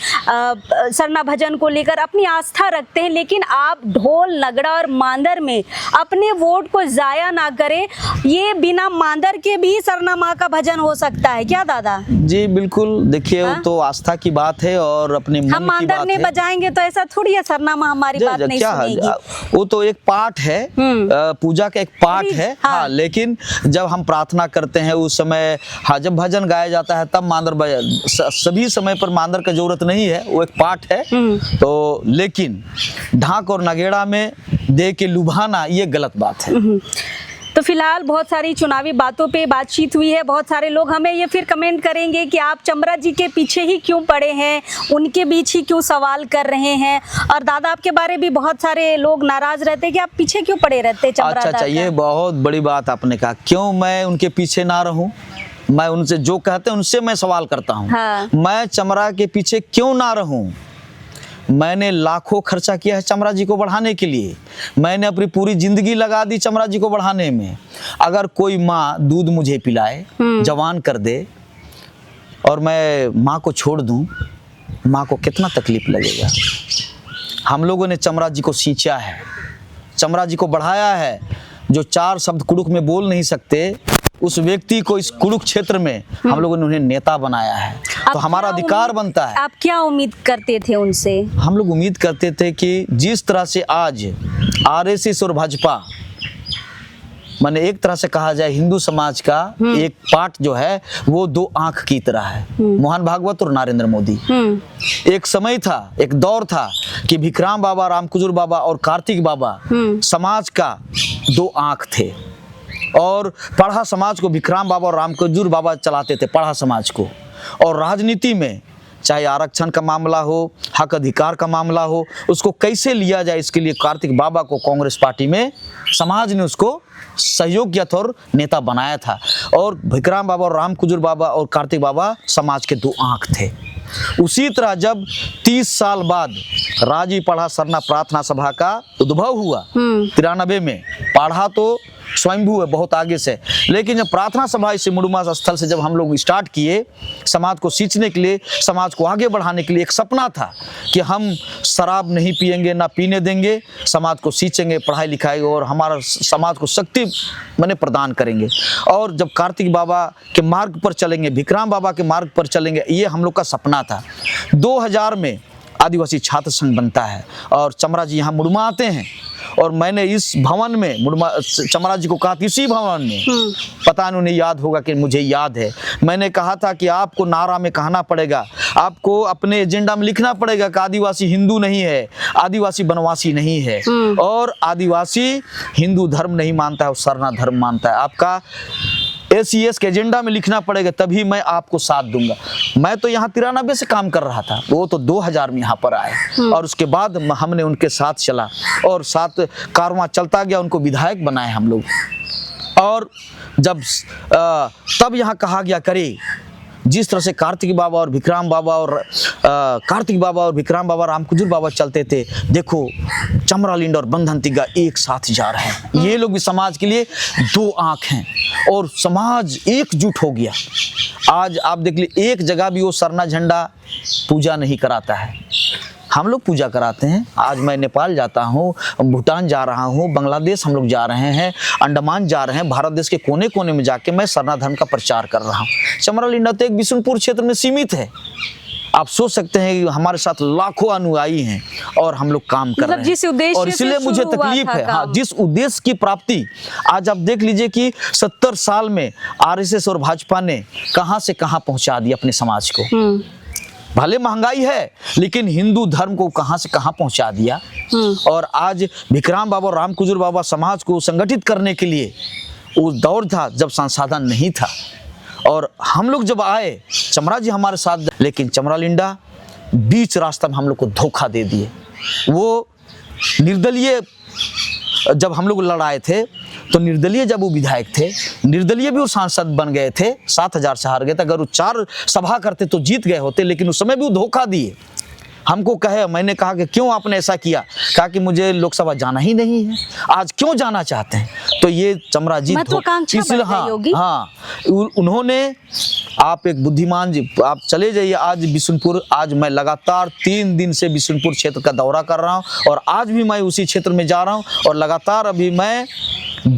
सरना भजन को लेकर अपनी आस्था रखते हैं, लेकिन आप ढोल नगड़ा और मांदर में अपने वोट को ज़ाया ना करें। ये बिना मांदर के भी सरना माँ का भजन हो सकता है क्या दादा? जी बिल्कुल, देखिए वो तो आस्था की बात है और अपने मन की बात है। हम मांदर नहीं बजाएंगे तो ऐसा थोड़ी है सरना माँ हमारी बात नहीं सुनेगी। वो तो एक पार्ट है, पूजा का एक पार्ट है। हाँ, लेकिन जब हम प्रार्थना करते हैं उस समय, हाँ, जब भजन गाया जाता है तब मांदर सभी समय पर मांदर का जरूरत नहीं है, वो एक पार्ट है। तो लेकिन ढाक और नगेड़ा में दे के लुभाना ये गलत बात है। तो फिलहाल बहुत सारी चुनावी बातों पे बातचीत हुई है। बहुत सारे लोग हमें ये फिर कमेंट करेंगे कि आप चमरा जी के पीछे ही क्यों पड़े हैं, उनके बीच ही क्यों सवाल कर रहे हैं। और दादा आपके बारे में भी बहुत सारे लोग नाराज रहते हैं कि आप पीछे क्यों पड़े रहते चमरा। अच्छा, ये बहुत बड़ी बात आपने कहा। क्यों मैं उनके पीछे ना रहूं? मैं उनसे जो कहते हैं उनसे मैं सवाल करता हूँ। हाँ। मैं चमरा के पीछे क्यों ना रहूं? मैंने लाखों खर्चा किया है चमरा जी को बढ़ाने के लिए। मैंने अपनी पूरी जिंदगी लगा दी चमरा जी को बढ़ाने में। अगर कोई माँ दूध मुझे पिलाए, जवान कर दे और मैं माँ को छोड़ दूं, माँ को कितना तकलीफ लगेगा। हम लोगों ने चमरा जी को सींचा है, चमरा जी को बढ़ाया है। जो 4 शब्द कुड़ुक में बोल नहीं सकते, उस व्यक्ति को इस कुड़ुक क्षेत्र में हम लोगों ने उन्हें नेता बनाया है। तो हमारा अधिकार बनता है। आप क्या उम्मीद करते थे उनसे? हम लोग उम्मीद करते थे कि जिस तरह से आज आरएसएस और भाजपा, माने एक तरह से कहा जाए हिंदू समाज का एक पार्ट जो है वो 2 आंख की तरह है, मोहन भागवत और नरेंद्र मोदी। एक समय था, एक दौर था कि भिखराम बाबा, रामकुजुर बाबा और कार्तिक बाबा समाज का 2 आंख थे। और पढ़ा समाज को भिखराम बाबा और रामकुजुर बाबा चलाते थे, पढ़ा समाज को। और राजनीति में चाहे आरक्षण का मामला हो, हक अधिकार का मामला हो, उसको कैसे लिया जाए इसके लिए कार्तिक बाबा को कांग्रेस पार्टी में समाज ने उसको सहयोग किया था और नेता बनाया था। और भिखराम बाबा और रामकुजुर बाबा और कार्तिक बाबा समाज के 2 आंख थे। उसी तरह जब 30 साल बाद राजी पढ़ा सरना प्रार्थना सभा का उद्भव हुआ 93 में, पढ़ा तो स्वयंभू है बहुत आगे से, लेकिन जब प्रार्थना सभा इसे मुड़ुमा स्थल से जब हम लोग स्टार्ट किए, समाज को सींचने के लिए, समाज को आगे बढ़ाने के लिए, एक सपना था कि हम शराब नहीं पिएंगे, ना पीने देंगे, समाज को सींचेंगे, पढ़ाई लिखाई और हमारा समाज को शक्ति माने प्रदान करेंगे। और जब कार्तिक बाबा के मार्ग पर चलेंगे, भिखराम बाबा के मार्ग पर चलेंगे, ये हम लोग का सपना था। 2000 में आदिवासी छात्र संघ बनता है और चमरा जी यहाँ मुड़ुमा आते हैं। और मैंने इस भवन में चमरा जी को कहा, इसी भवन में, पता नहीं उन्हें याद होगा कि मुझे याद है, मैंने कहा था कि आपको नारा में कहना पड़ेगा, आपको अपने एजेंडा में लिखना पड़ेगा कि आदिवासी हिंदू नहीं है, आदिवासी बनवासी नहीं है, और आदिवासी हिंदू धर्म नहीं मानता है, वो सरना धर्म मानता है। आपका ACS के एजेंडा में लिखना पड़ेगा, तभी मैं आपको साथ दूंगा। मैं तो यहाँ 93 से काम कर रहा था, वो तो 2000 में यहाँ पर आए और उसके बाद हमने उनके साथ चला और साथ कारवां चलता गया, उनको विधायक बनाए हम लोग। और जब तब यहाँ कहा गया करे, जिस तरह से कार्तिक बाबा और भिखराम बाबा रामकुजुर बाबा चलते थे, देखो चमरा लिंड और बंधन तिग्गा एक साथ जा रहे हैं। ये लोग भी समाज के लिए 2 आंख हैं और समाज एकजुट हो गया। आज आप देख लीजिए, एक जगह भी वो सरना झंडा पूजा नहीं कराता है, हम लोग पूजा कराते हैं। आज मैं नेपाल जाता हूँ, भूटान जा रहा हूँ, बांग्लादेश हम लोग जा रहे हैं, अंडमान जा रहे हैं, भारत देश के कोने कोने में जाके मैं सरना धर्म का प्रचार कर रहा हूँ। चमरा लिंडा तो एक बिशुनपुर क्षेत्र में सीमित है। आप सोच सकते हैं कि हमारे साथ लाखों अनुयायी हैं और हम लोग काम कर रहे हैं, और इसलिए मुझे तकलीफ है। हाँ, जिस उद्देश्य की प्राप्ति, आज आप देख लीजिए कि 70 साल में RSS और भाजपा ने कहां से कहां पहुंचा दिया अपने समाज को। भले महंगाई है, लेकिन हिंदू धर्म को कहां से कहां पहुंचा दिया। और आज भिखराम बाबा और रामकुजुर बाबा समाज को संगठित करने के लिए, वो दौर था जब संसाधन नहीं था, और हम लोग जब आए, चमरा जी हमारे साथ, लेकिन चमरा लिंडा बीच रास्ता में हम लोग को धोखा दे दिए। वो निर्दलीय जब हम लोग लड़ाए थे, तो निर्दलीय जब वो विधायक थे, निर्दलीय भी वो सांसद बन गए थे, 7000 से हार गए थे। अगर वो 4 सभा करते तो जीत गए होते, लेकिन उस समय भी वो धोखा दिए। हमको कहे, मैंने कहा कि क्यों आपने ऐसा किया, कहा कि मुझे लोकसभा जाना ही नहीं है। आज क्यों जाना चाहते हैं? तो ये चमराजी इसलिए हाँ उन्होंने, आप एक बुद्धिमान जी, आप चले जाइए आज बिशुनपुर। आज मैं लगातार 3 दिन से बिशुनपुर क्षेत्र का दौरा कर रहा हूँ और आज भी मैं उसी क्षेत्र में जा रहा हूँ और लगातार अभी मैं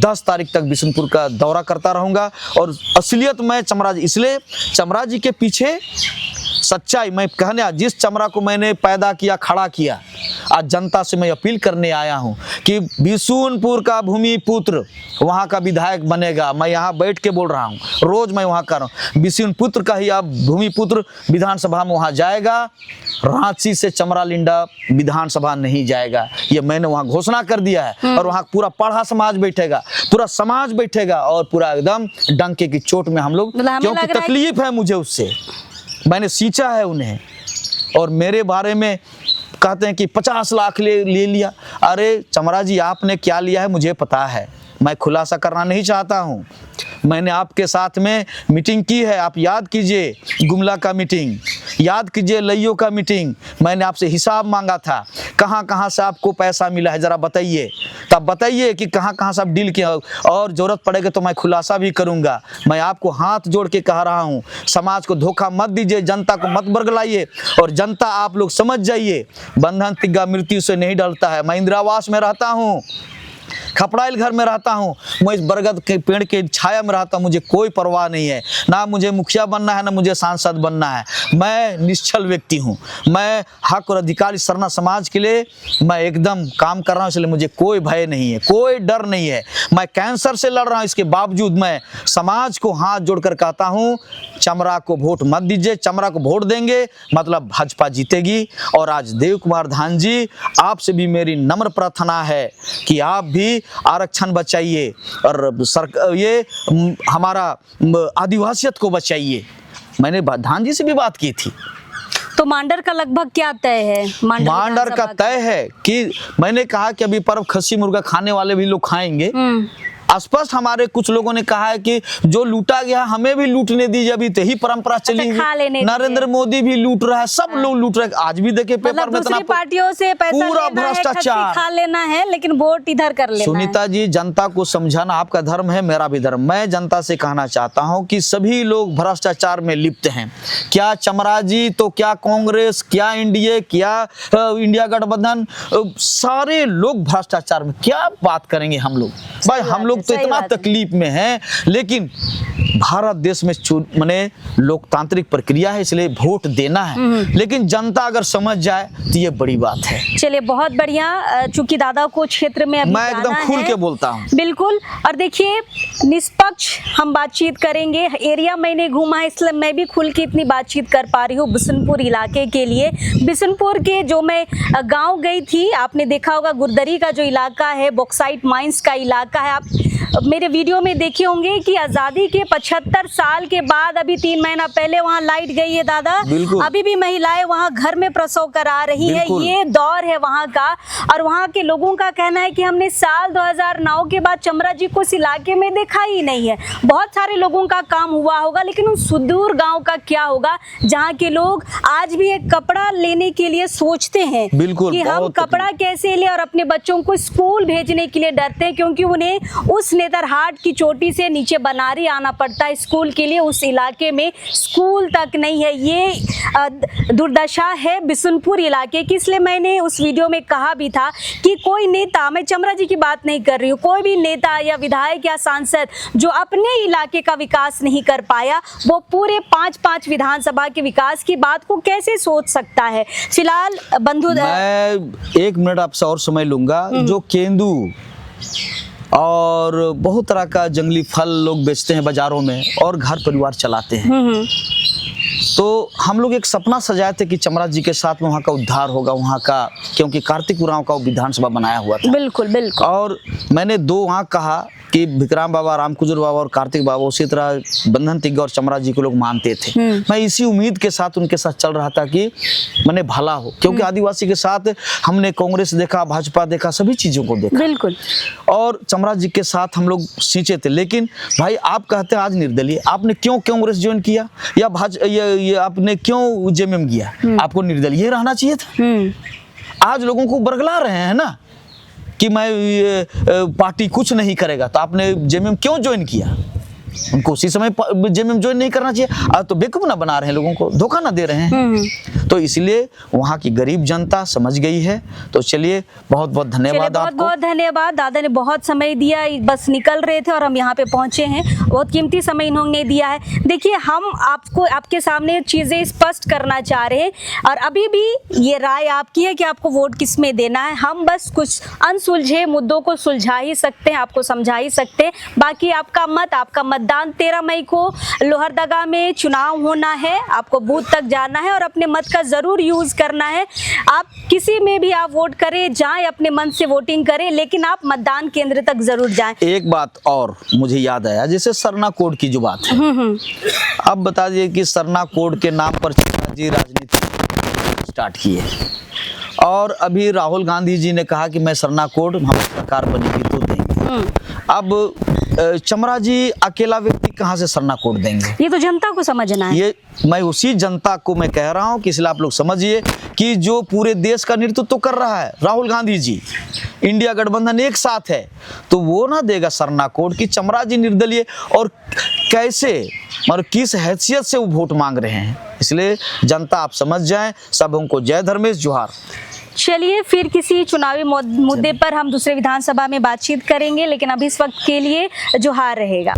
10 तारीख तक बिशुनपुर का दौरा करता रहूँगा। और असलियत में चमराजी, इसलिए चमराजी के पीछे सच्चाई, मैं कहने जिस चमरा को मैंने पैदा किया, खड़ा किया, आज जनता से मैं अपील करने आया हूं कि बिशुनपुर का भूमिपुत्र वहां का विधायक बनेगा। मैं यहां बैठ के बोल रहा हूं, रोज मैं वहां कर रहा हूं, बिशुनपुर का ही अब भूमिपुत्र विधानसभा में वहां जाएगा। रांची से चमरालिंडा विधानसभा नहीं जाएगा, ये मैंने वहां घोषणा कर दिया है। और वहां पूरा पढ़ा समाज बैठेगा, पूरा समाज बैठेगा और पूरा एकदम डंके की चोट में हम लोग, क्योंकि तकलीफ है मुझे उससे, मैंने सींचा है उन्हें। और मेरे बारे में कहते हैं कि 50 लाख ले लिया। अरे चमराजी, आपने क्या लिया है मुझे पता है, मैं खुलासा करना नहीं चाहता हूँ। मैंने आपके साथ में मीटिंग की है, आप याद कीजिए गुमला का मीटिंग, याद कीजिए लइयो का मीटिंग, मैंने आपसे हिसाब मांगा था, कहाँ कहाँ से आपको पैसा मिला है ज़रा बताइए। तब बताइए कि कहाँ कहाँ से आप डील किया, और ज़रूरत पड़ेगा तो मैं खुलासा भी करूँगा। मैं आपको हाथ जोड़ के कह रहा हूँ, समाज को धोखा मत दीजिए, जनता को मत बरगलाइए। और जनता आप लोग समझ जाइए, बंधन तिग्गा मृत्यु से नहीं डरता है। मैं इंदिरा आवास में रहता हूँ, खपड़ाइल घर में रहता हूँ, मैं इस बरगद के पेड़ के छाया में रहता हूँ, मुझे कोई परवाह नहीं है। ना मुझे मुखिया बनना है, ना मुझे सांसद बनना है। मैं निश्चल व्यक्ति हूँ, मैं हक और अधिकार इस सरना समाज के लिए मैं एकदम काम कर रहा हूँ, इसलिए मुझे कोई भय नहीं है, कोई डर नहीं है। मैं कैंसर से लड़ रहा हूँ, इसके बावजूद मैं समाज को हाथ जोड़कर कहता हूँ, चमरा को वोट मत दीजिए। चमरा को वोट देंगे मतलब भाजपा जीतेगी। और आज देव कुमार धान जी, आपसे भी मेरी नम्र प्रार्थना है कि आप भी आरक्षण बचाइए और ये हमारा आदिवासियत को बचाइए। मैंने धान जी से भी बात की थी। तो मांडर का लगभग क्या तय है? मांडर का तय है कि मैंने कहा कि अभी पर्व खस्सी मुर्गा खाने वाले भी लोग खाएंगे। स्पष्ट हमारे कुछ लोगों ने कहा है कि जो लूटा गया हमें भी लूटने दीजिए, अभी तो ही परंपरा चली हुई। नरेंद्र मोदी भी लूट रहा है, सब लोग लूट रहे हैं। आज भी देखिए पेपर में इतना पार्टियों से पैसा पूरा भ्रष्टाचार, खा लेना है, लेकिन वोट इधर कर लेना। सुनीता जी, जनता को समझाना आपका धर्म है, मेरा भी धर्म। मैं जनता से कहना चाहता हूं कि सभी लोग भ्रष्टाचार में लिप्त हैं। क्या चमराजी तो क्या कांग्रेस, क्या एनडीए, क्या इंडिया गठबंधन, सारे लोग भ्रष्टाचार में। क्या बात करेंगे हम लोग? भाई हम लोग तो इतना तकलीफ में हैं, लेकिन भारत देश में माने लोकतांत्रिक प्रक्रिया है, इसलिए वोट देना है। लेकिन जनता अगर समझ जाए तो ये बड़ी बात है। चलिए, बहुत बढ़िया। चूंकि दादा को क्षेत्र में अभी मैं एकदम खुल के बोलता हूँ, बिल्कुल। और देखिए, निष्पक्ष हम बातचीत करेंगे। एरिया मैंने घूमा है, इसलिए मैं भी खुल के इतनी बातचीत कर पा रही हूँ बिशुनपुर इलाके के लिए। बिशुनपुर के जो मैं गाँव गई थी, आपने देखा होगा गुरदरी का जो इलाका है, बॉक्साइट माइंस का इलाका है। आप मेरे वीडियो में देखे होंगे कि आज़ादी के 75 साल के बाद अभी 3 महीना पहले वहाँ लाइट गई है दादा। अभी भी महिलाएं वहाँ घर में प्रसव करा रही है। ये दौर है वहाँ का। और वहाँ के लोगों का कहना है कि हमने साल 2009 के बाद चमरा जी को इस इलाके में देखा ही नहीं है। बहुत सारे लोगों का काम हुआ होगा, लेकिन उस सुदूर गाँव का क्या होगा, जहाँ के लोग आज भी एक कपड़ा लेने के लिए सोचते हैं कि हम कपड़ा कैसे ले, और अपने बच्चों को स्कूल भेजने के लिए डरते हैं, क्योंकि उन्हें उस नेतरहाट की चोटी से नीचे बनारी आना पड़ता है स्कूल के लिए। उस इलाके में स्कूल तक नहीं है। ये दुर्दशा है बिशुनपुर इलाके की। इसलिए मैंने उस वीडियो में कहा भी था कि कोई नेता, मैं चमरा जी की बात नहीं कर रही हूँ, कोई भी नेता या विधायक या सांसद जो अपने इलाके का विकास नहीं कर पाया, वो पूरे 5 विधानसभा के विकास की बात को कैसे सोच सकता है? फिलहाल बंधु, मैं 1 मिनट आपसे और समय लूंगा। जो केंदू और बहुत तरह का जंगली फल लोग बेचते हैं बाजारों में और घर परिवार चलाते हैं, तो हम लोग एक सपना सजाए थे कि चमरा जी के साथ में वहाँ का उद्धार होगा, वहाँ का, क्योंकि कार्तिक उरांव का विधानसभा बनाया हुआ था। बिल्कुल बिल्कुल। और मैंने 2 वहाँ कहा कि विक्राम बाबा, रामकुजर बाबा और कार्तिक बाबा, उसी तरह बंधन तिग्गा और चमरा जी को लोग मानते थे। मैं इसी उम्मीद के साथ उनके साथ चल रहा था कि मैंने भला हो, क्योंकि आदिवासी के साथ हमने कांग्रेस देखा, भाजपा देखा, सभी चीजों को देखा। बिल्कुल। और चमरा जी के साथ हम लोग सींचे थे। लेकिन भाई आप कहते हैं आज निर्दलीय, आपने क्यों कांग्रेस ज्वाइन किया या ये आपने क्यों जेएमएम किया, आपको निर्दलीय रहना चाहिए था। आज लोगों को बरगला रहे हैं ना कि मैं ये पार्टी कुछ नहीं करेगा, तो आपने जेएमएम क्यों ज्वाइन किया? उनको उसी समय जेएमएम ज्वाइन नहीं करना चाहिए। आज तो बेवकूफ ना बना रहे हैं, लोगों को धोखा ना दे रहे हैं। तो इसलिए वहाँ की गरीब जनता समझ गई है। तो चलिए, बहुत बहुत धन्यवाद आपको। बहुत धन्यवाद। दादा ने बहुत समय दिया, बस निकल रहे थे और हम यहाँ पे पहुँचे हैं। बहुत कीमती समय इन्होंने दिया है। देखिए, हम आपको आपके सामने चीज़ें स्पष्ट करना चाह रहे हैं और अभी भी ये राय आपकी है कि आपको वोट किस में देना है। हम बस कुछ अनसुलझे मुद्दों को सुलझा ही सकते हैं, आपको समझा ही सकते हैं। बाकी आपका मत, आपका मतदान 13 मई को लोहरदगा में चुनाव होना है। आपको बूथ तक जाना है और अपने मत का जरूर यूज करना है। आप किसी में भी आप वोट करें, जाएं, अपने मन से वोटिंग करें, लेकिन आप मतदान केंद्र तक जरूर जाएं। एक बात और मुझे याद आया, जैसे सरना कोड की जो बात है, अब बता दिए कि सरना कोड के नाम पर जी राजनीति स्टार्ट की है और अभी राहुल गांधी जी ने कहा कि मैं सरना कोड, हमारी सरकार बनेगी तो देंगे। अब चमरा जी अकेला व्यक्ति कहाँ से सरना कोड देंगे? ये तो जनता को समझना है। ये मैं उसी जनता को मैं कह रहा हूँ कि इसलिए आप लोग समझिए कि जो पूरे देश का नेतृत्व तो कर रहा है राहुल गांधी जी, इंडिया गठबंधन एक साथ है, तो वो ना देगा सरना कोड कि चमरा जी निर्दलीय और कैसे और किस हैसियत से वो वोट मांग रहे हैं। इसलिए जनता आप समझ जाएं। सबों को जय धर्मेश, जोहार। चलिए, फिर किसी चुनावी मुद्दे पर हम दूसरे विधानसभा में बातचीत करेंगे, लेकिन अभी इस वक्त के लिए जोहार रहेगा।